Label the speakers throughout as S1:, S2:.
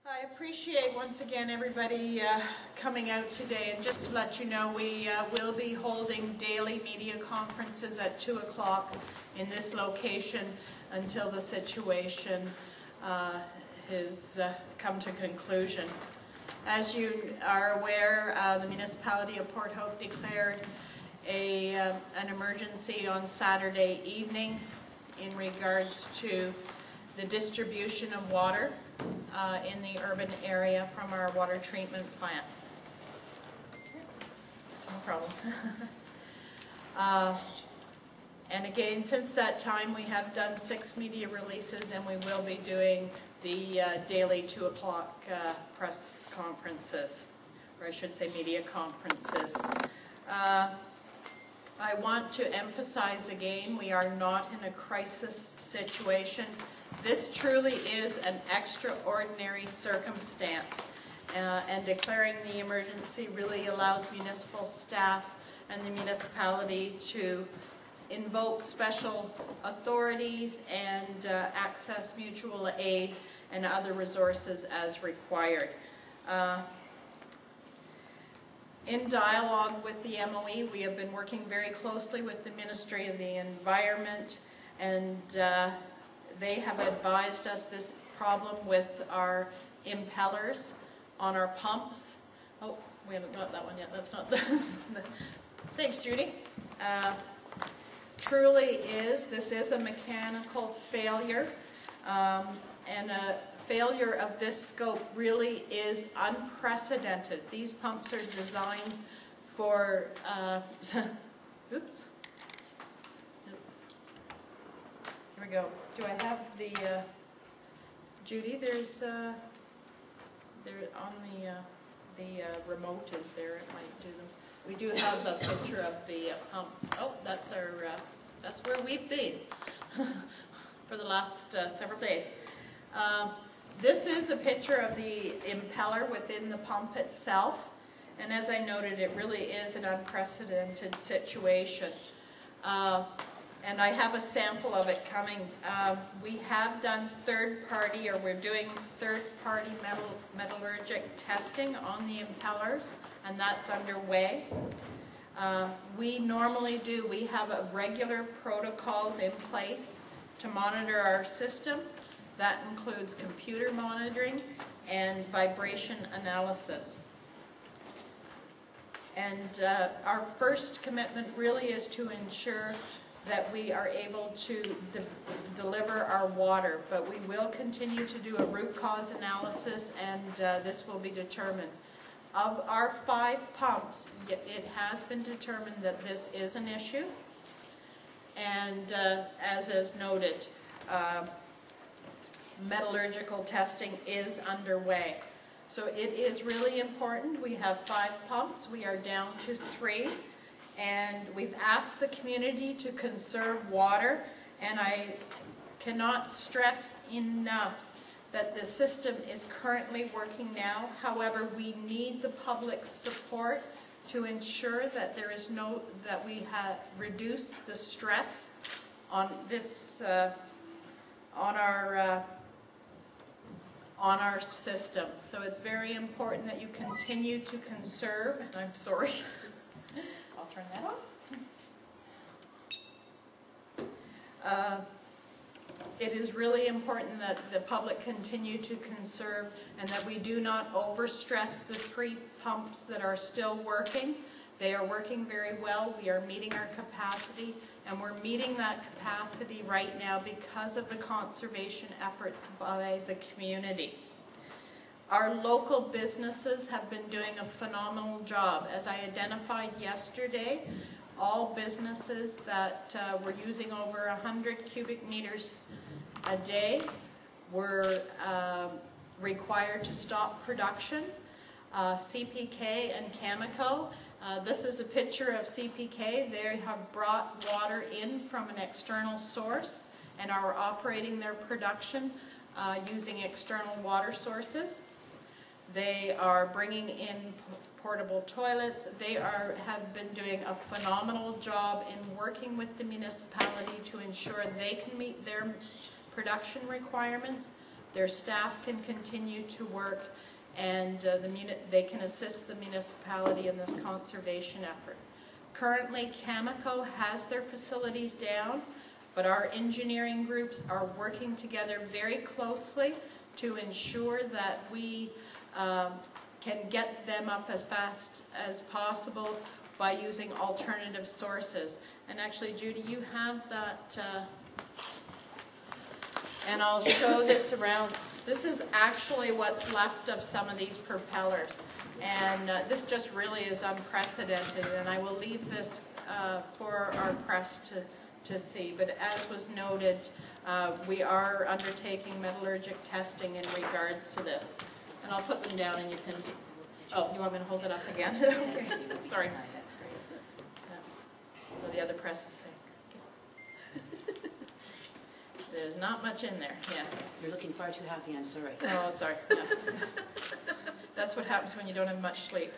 S1: I appreciate once again everybody coming out today, and just to let you know, we will be holding daily media conferences at 2 o'clock in this location until the situation has come to conclusion. As you are aware, the municipality of Port Hope declared an emergency on Saturday evening in regards to the distribution of water in the urban area from our water treatment plant. No problem. And again, since that time, we have done 6 media releases, and we will be doing the daily 2 o'clock press conferences, or I should say media conferences. I want to emphasize again, we are not in a crisis situation. This truly is an extraordinary circumstance, and declaring the emergency really allows municipal staff and the municipality to invoke special authorities and access mutual aid and other resources as required. In dialogue with the MOE, we have been working very closely with the Ministry of the Environment, and they have advised us this problem with our impellers on our pumps. Oh, we haven't got that one yet. That's not the... Thanks, Judy. This is a mechanical failure, and a failure of this scope really is unprecedented. These pumps are designed for, oops. Here we go. Do I have the, Judy, there's, there on the remote is there, it might do them. We do have a picture of the pumps. Oh, that's our, that's where we've been for the last several days. This is a picture of the impeller within the pump itself, and as I noted, it really is an unprecedented situation. And I have a sample of it coming. We have done third-party, or we're doing third-party metallurgic testing on the impellers, and that's underway. We normally do, we have regular protocols in place to monitor our system. That includes computer monitoring and vibration analysis. And our first commitment really is to ensure that we are able to deliver our water, but we will continue to do a root cause analysis, and this will be determined. Of our 5 pumps, it has been determined that this is an issue, and as is noted, metallurgical testing is underway. So it is really important. We have 5 pumps. We are down to 3. And we've asked the community to conserve water. And I cannot stress enough that the system is currently working now. However, we need the public support to ensure that there is that we have reduced the stress on this, on our system. So it's very important that you continue to conserve, and I'm sorry, I'll turn that off. It is really important that the public continue to conserve and that we do not overstress the 3 pumps that are still working. They are working very well. We are meeting our capacity, and we're meeting that capacity right now because of the conservation efforts by the community. Our local businesses have been doing a phenomenal job. As I identified yesterday, all businesses that were using over 100 cubic meters a day were required to stop production. CPK and Cameco. This is a picture of CPK. They have brought water in from an external source and are operating their production using external water sources. They are bringing in portable toilets. They have been doing a phenomenal job in working with the municipality to ensure they can meet their production requirements, their staff can continue to work, and they can assist the municipality in this conservation effort. Currently, Cameco has their facilities down, but our engineering groups are working together very closely to ensure that we can get them up as fast as possible by using alternative sources. And actually, Judy, you have that, and I'll show this around. This is actually what's left of some of these propellers. And this just really is unprecedented, and I will leave this for our press to see. But as was noted, we are undertaking metallurgic testing in regards to this. And I'll put them down and you can... Oh, you want me to hold it up again? Okay. Sorry.
S2: That's great.
S1: Well, the other press is sick. There's not much in there, yeah.
S2: You're looking far too happy, I'm sorry.
S1: Oh, sorry. Yeah. That's what happens when you don't have much sleep.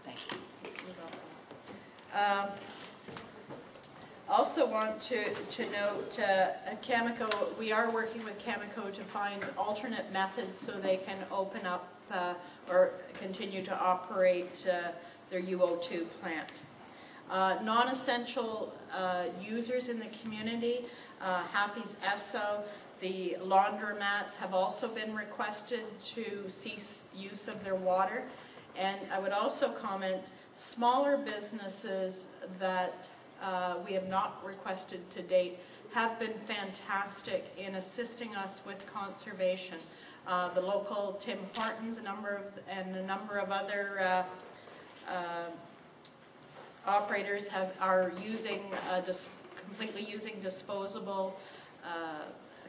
S2: Thank you.
S1: Also want to note Cameco, we are working with Cameco to find alternate methods so they can open up or continue to operate their UO2 plant. Non-essential users in the community, Happy's Esso, the laundromats have also been requested to cease use of their water. And I would also comment, smaller businesses that we have not requested to date have been fantastic in assisting us with conservation. The local Tim Hortons, a number of other operators are using completely using disposable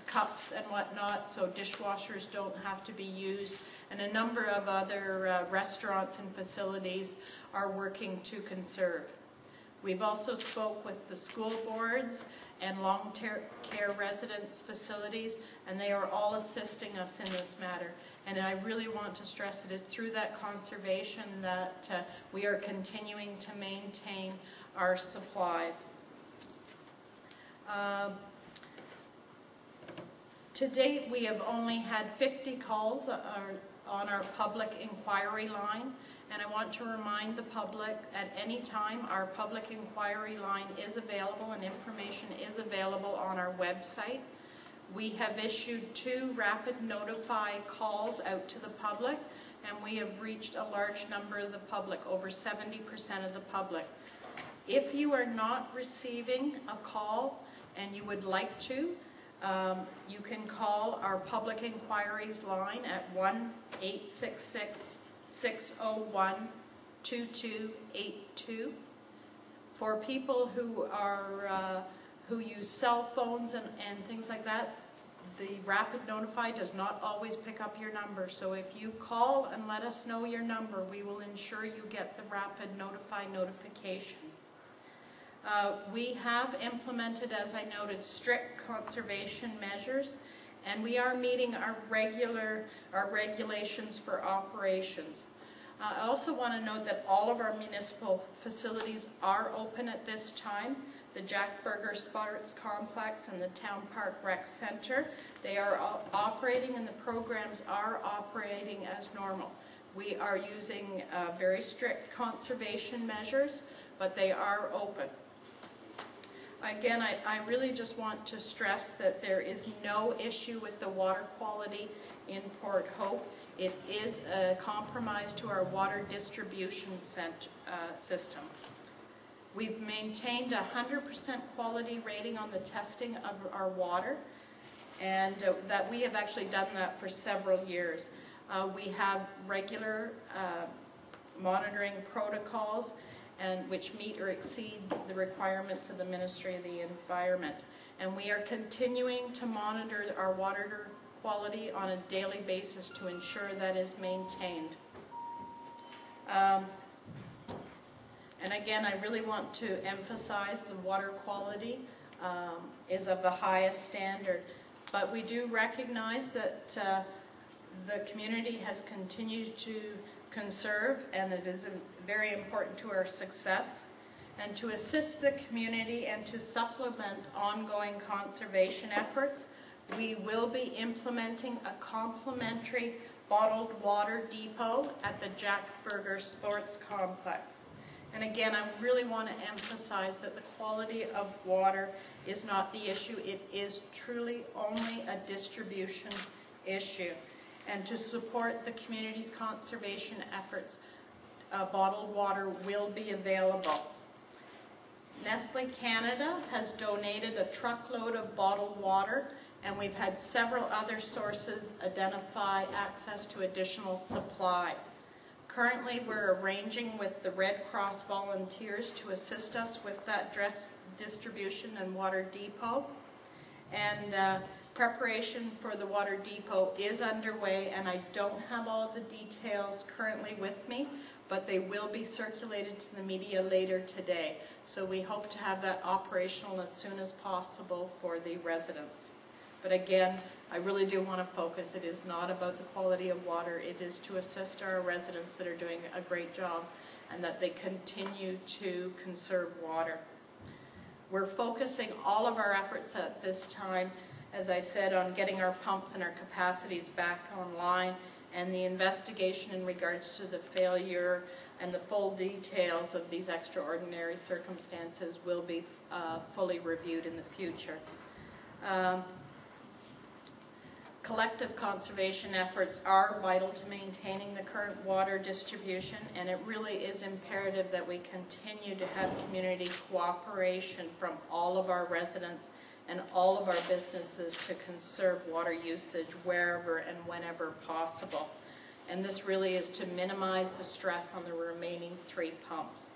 S1: cups and whatnot, so dishwashers don't have to be used, and a number of other restaurants and facilities are working to conserve. We've also spoke with the school boards and long-care residence facilities, and they are all assisting us in this matter. And I really want to stress it is through that conservation that we are continuing to maintain our supplies. To date, we have only had 50 calls on our public inquiry line, and I want to remind the public at any time our public inquiry line is available and information is available on our website. We have issued 2 rapid notify calls out to the public, and we have reached a large number of the public, over 70% of the public. If you are not receiving a call and you would like to, you can call our public inquiries line at 1-866-601-2282. For people who are who use cell phones and things like that, the rapid notify does not always pick up your number. So if you call and let us know your number, we will ensure you get the rapid notify notification. We have implemented, as I noted, strict conservation measures, and we are meeting our regulations for operations. I also want to note that all of our municipal facilities are open at this time. The Jack Berger Sports Complex and the Town Park Rec Center, they are operating, and the programs are operating as normal. We are using very strict conservation measures, but they are open. Again, I really just want to stress that there is no issue with the water quality in Port Hope. It is a compromise to our water distribution system. We've maintained a 100% quality rating on the testing of our water, and that we have actually done that for several years. We have regular monitoring protocols, and which meet or exceed the requirements of the Ministry of the Environment. And we are continuing to monitor our water quality on a daily basis to ensure that is maintained. And again, I really want to emphasize the water quality is of the highest standard. But we do recognize that the community has continued to conserve, and it is very important to our success. And to assist the community and to supplement ongoing conservation efforts, We will be implementing a complimentary bottled water depot at the Jack Berger Sports Complex. And again, I really want to emphasize that the quality of water is not the issue. It is truly only a distribution issue. And to support the community's conservation efforts, bottled water will be available. Nestle Canada has donated a truckload of bottled water, and we've had several other sources identify access to additional supply. Currently, we're arranging with the Red Cross volunteers to assist us with that distribution and water depot. And preparation for the water depot is underway, and I don't have all the details currently with me, but they will be circulated to the media later today. So we hope to have that operational as soon as possible for the residents. But again, I really do want to focus. It is not about the quality of water. It is to assist our residents that are doing a great job and that they continue to conserve water. We're focusing all of our efforts at this time, as I said, on getting our pumps and our capacities back online, and the investigation in regards to the failure and the full details of these extraordinary circumstances will be fully reviewed in the future. Collective conservation efforts are vital to maintaining the current water distribution, and it really is imperative that we continue to have community cooperation from all of our residents and all of our businesses to conserve water usage wherever and whenever possible. And this really is to minimize the stress on the remaining 3 pumps.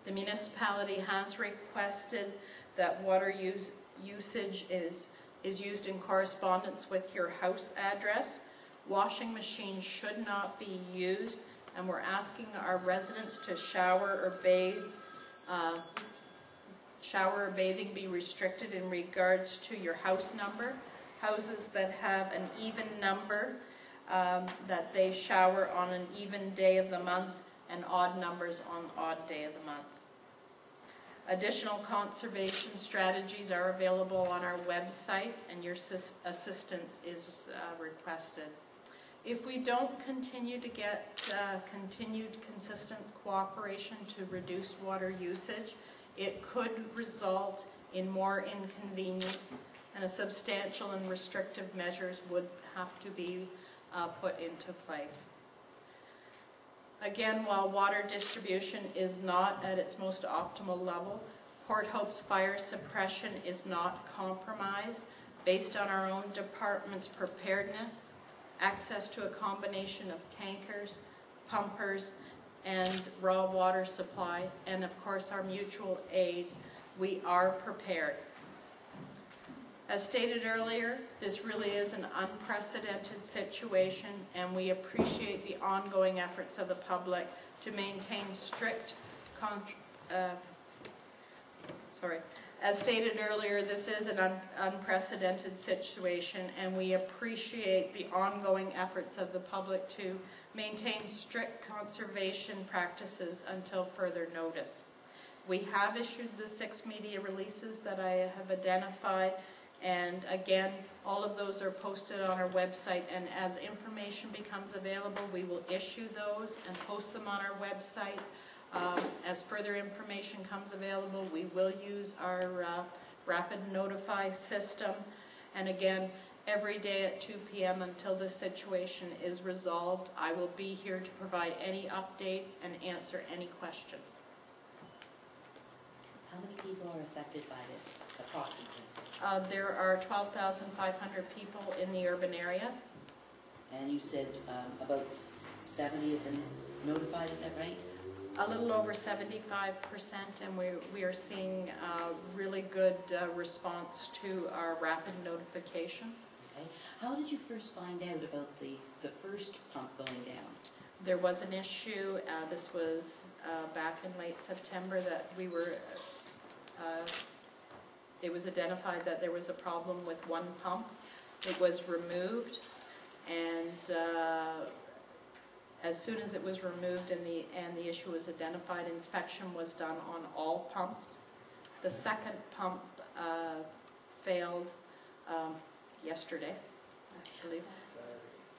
S1: The municipality has requested that water usage is used in correspondence with your house address. Washing machines should not be used, and we're asking our residents to shower or bathe. Shower or bathing be restricted in regards to your house number. Houses that have an even number, that they shower on an even day of the month, and odd numbers on odd day of the month. Additional conservation strategies are available on our website, and your assistance is requested. If we don't continue to get continued consistent cooperation to reduce water usage, it could result in more inconvenience, and a substantial and restrictive measures would have to be put into place. Again, while water distribution is not at its most optimal level, Port Hope's fire suppression is not compromised based on our own department's preparedness, access to a combination of tankers, pumpers, and raw water supply, and of course our mutual aid. We are prepared. As stated earlier, this really is an unprecedented situation, and we appreciate the ongoing efforts of the public to maintain strict As stated earlier, this is an unprecedented situation, and we appreciate the ongoing efforts of the public to maintain strict conservation practices until further notice. We have issued the 6 media releases that I have identified, and again, all of those are posted on our website, and as information becomes available, we will issue those and post them on our website. As further information comes available, we will use our rapid notify system, and again, every day at 2 p.m. until the situation is resolved, I will be here to provide any updates and answer any questions.
S2: How many people are affected by this, approximately?
S1: There are 12,500 people in the urban area.
S2: And you said about 70 have been notified, is that right?
S1: A little over 75%, and we are seeing really good response to our rapid notification.
S2: Okay. How did you first find out about the first pump going down?
S1: There was an issue, this was back in late September, that we were, it was identified that there was a problem with one pump. It was removed, and as soon as it was removed and the issue was identified, inspection was done on all pumps. The second pump failed yesterday, I believe.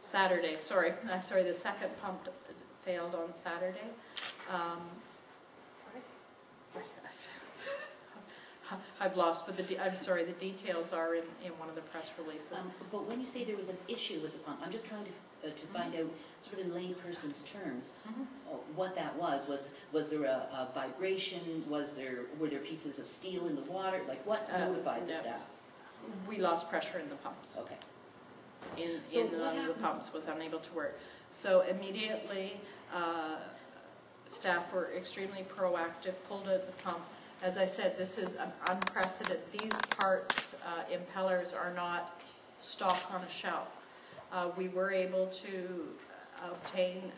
S1: Saturday, sorry. I'm sorry, the second pump failed on Saturday. I've lost, but I'm sorry, the details are in one of the press releases.
S2: But when you say there was an issue with the pump, I'm just trying to find out, sort of in layperson's terms, what that was. Was there a vibration? Were there pieces of steel in the water? Like, what notified the staff?
S1: We lost pressure in the pumps.
S2: Okay.
S1: One of the pumps was unable to work. So immediately, staff were extremely proactive, pulled out the pump. As I said, this is unprecedented. These parts, impellers, are not stock on a shelf. We were able to obtain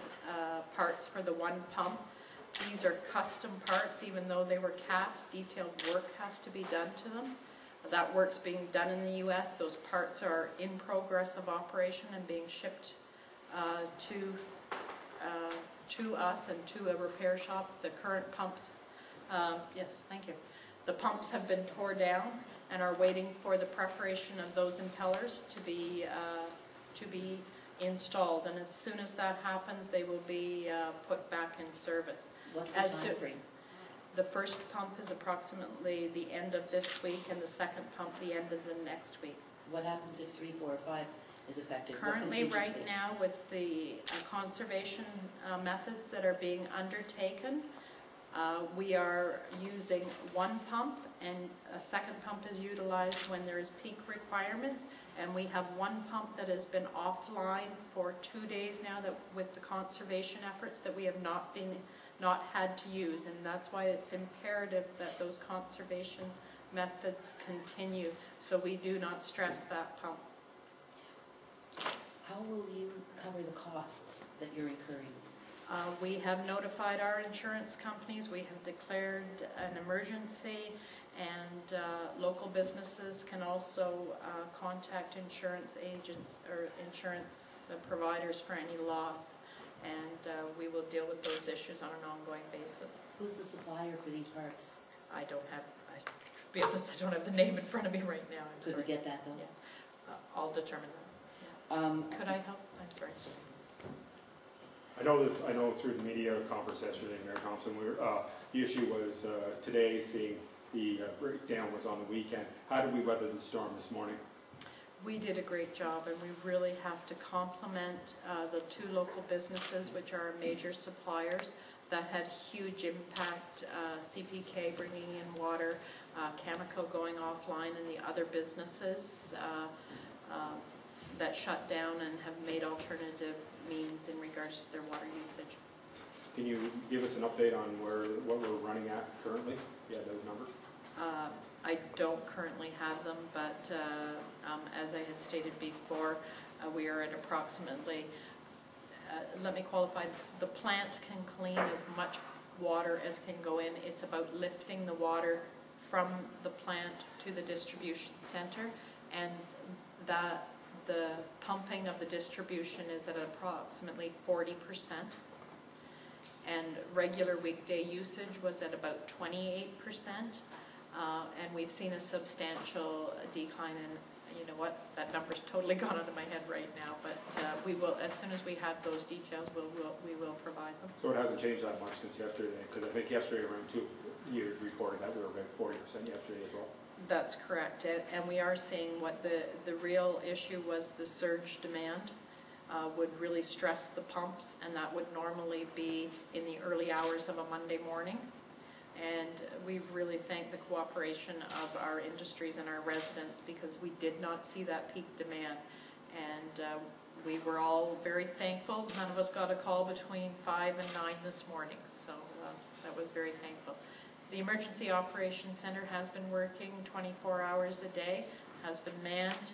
S1: parts for the one pump. These are custom parts, even though they were cast. Detailed work has to be done to them. That work's being done in the U.S. Those parts are in progress of operation and being shipped to us and to a repair shop. The current pumps, yes, thank you. The pumps have been tore down and are waiting for the preparation of those impellers to be installed. And as soon as that happens, they will be put back in service.
S2: What's the time frame?
S1: The first pump is approximately the end of this week, and the second pump the end of the next week.
S2: What happens if 3, 4, or 5 is affected?
S1: Currently, right now, with the conservation methods that are being undertaken, we are using one pump, and a second pump is utilized when there is peak requirements, and we have one pump that has been offline for 2 days now that with the conservation efforts that we have not had to use, and that's why it's imperative that those conservation methods continue so we do not stress that pump.
S2: How will you cover the costs that you're incurring?
S1: We have notified our insurance companies. We have declared an emergency, and local businesses can also contact insurance agents or insurance providers for any loss, and we will deal with those issues on an ongoing basis.
S2: Who's the supplier for these parts?
S1: To be honest, I don't have the name in front of me right now.
S2: Could we get that though?
S1: Yeah, I'll determine that. Yeah. Could I help? I'm sorry.
S3: I know through the media conference yesterday, Mayor Thompson, the issue was today, seeing the breakdown was on the weekend. How did we weather the storm this morning?
S1: We did a great job, and we really have to compliment the two local businesses, which are major suppliers that had huge impact. CPK bringing in water, Cameco going offline, and the other businesses that shut down and have made alternative means in regards to their water usage.
S3: Can you give us an update on what we're running at currently? Yeah, those numbers.
S1: I don't currently have them, but as I had stated before, we are at approximately, let me qualify, the plant can clean as much water as can go in. It's about lifting the water from the plant to the distribution center, and that the pumping of the distribution is at approximately 40%, and regular weekday usage was at about 28%, and we've seen a substantial decline in, you know what, that number's totally gone out of my head right now, but we will, as soon as we have those details, we will provide them.
S3: So it hasn't changed that much since yesterday, because I think yesterday around 2 years reported that we were about 40% yesterday as well.
S1: That's correct, and we are seeing what the real issue was. The surge demand would really stress the pumps, and that would normally be in the early hours of a Monday morning. And we really thank the cooperation of our industries and our residents, because we did not see that peak demand, and we were all very thankful. None of us got a call between 5 and 9 this morning, so that was very thankful. The Emergency Operations Center has been working 24 hours a day, has been manned,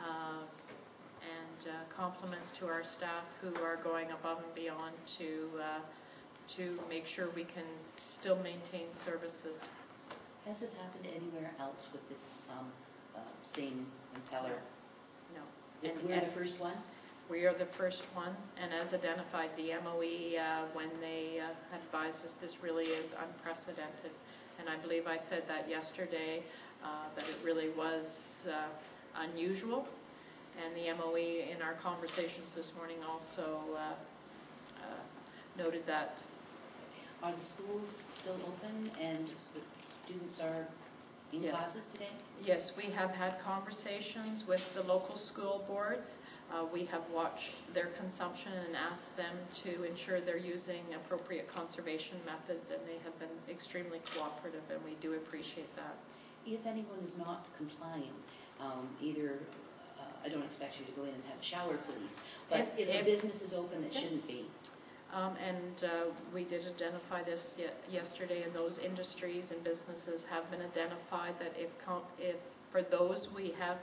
S1: and compliments to our staff who are going above and beyond to make sure we can still maintain services.
S2: Has this happened anywhere else with this same impeller?
S1: No.
S2: We're the first one?
S1: We are the first ones, and as identified, the MOE, when they advised us, this really is unprecedented. And I believe I said that yesterday, that it really was unusual And the MOE in our conversations this morning also noted that.
S2: Are the schools still open and students are in
S1: Yes.
S2: classes today?
S1: Yes, we have had conversations with the local school boards. We have watched their consumption and asked them to ensure they're using appropriate conservation methods, and they have been extremely cooperative, and we do appreciate that.
S2: If anyone is not complying, I don't expect you to go in and have shower police, but if a business is open that shouldn't be.
S1: We did identify this yesterday, and those industries and businesses have been identified that if for those we have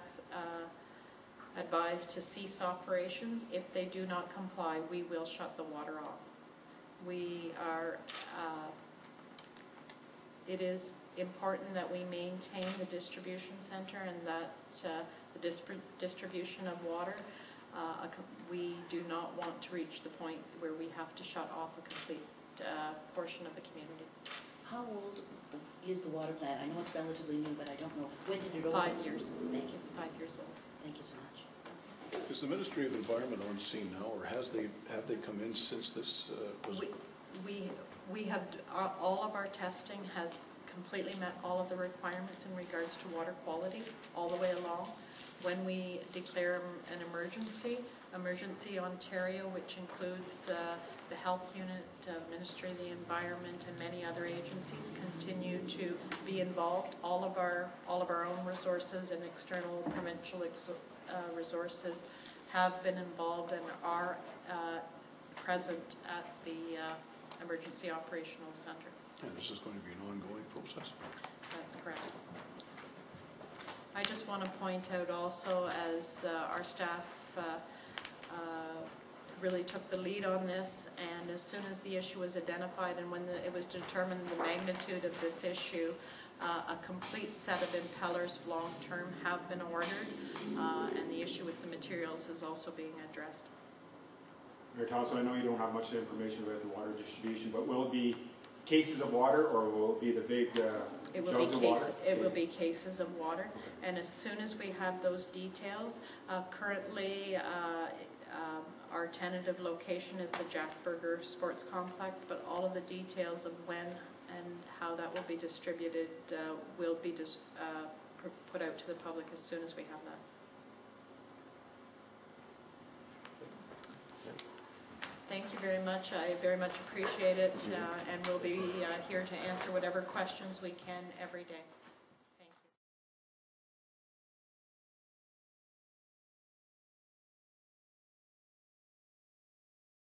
S1: advised to cease operations, if they do not comply, we will shut the water off. It is important that we maintain the distribution center and that the distribution of water. We do not want to reach the point where we have to shut off a complete portion of the community.
S2: How old is the water plant? I know it's relatively new, but I don't know. When did it open?
S1: 5 years.
S2: Thank you.
S1: It's 5 years old.
S2: Thank you so much.
S4: Is the Ministry of Environment on scene now, or have they come in since this was?
S1: We have all of our testing has completely met all of the requirements in regards to water quality all the way along. When we declare an emergency, Emergency Ontario, which includes the Health Unit, Ministry of the Environment, and many other agencies, continue to be involved. All of our own resources and external provincial resources have been involved and are present at the Emergency Operational Center.
S4: And this is going to be an ongoing process?
S1: That's correct. I just want to point out also, as our staff really took the lead on this, and as soon as the issue was identified and when it was determined the magnitude of this issue, a complete set of impellers long-term have been ordered, and the issue with the materials is also being addressed.
S3: Mayor Thompson, I know you don't have much information about the water distribution, but will it be cases of water, or will it be the big jugs of water?
S1: It will be cases of water, and as soon as we have those details, currently our tentative location is the Jack Berger Sports Complex, but all of the details of when and how that will be distributed will be put out to the public as soon as we have that. Thank you very much. I very much appreciate it, and we'll be here to answer whatever questions we can every day.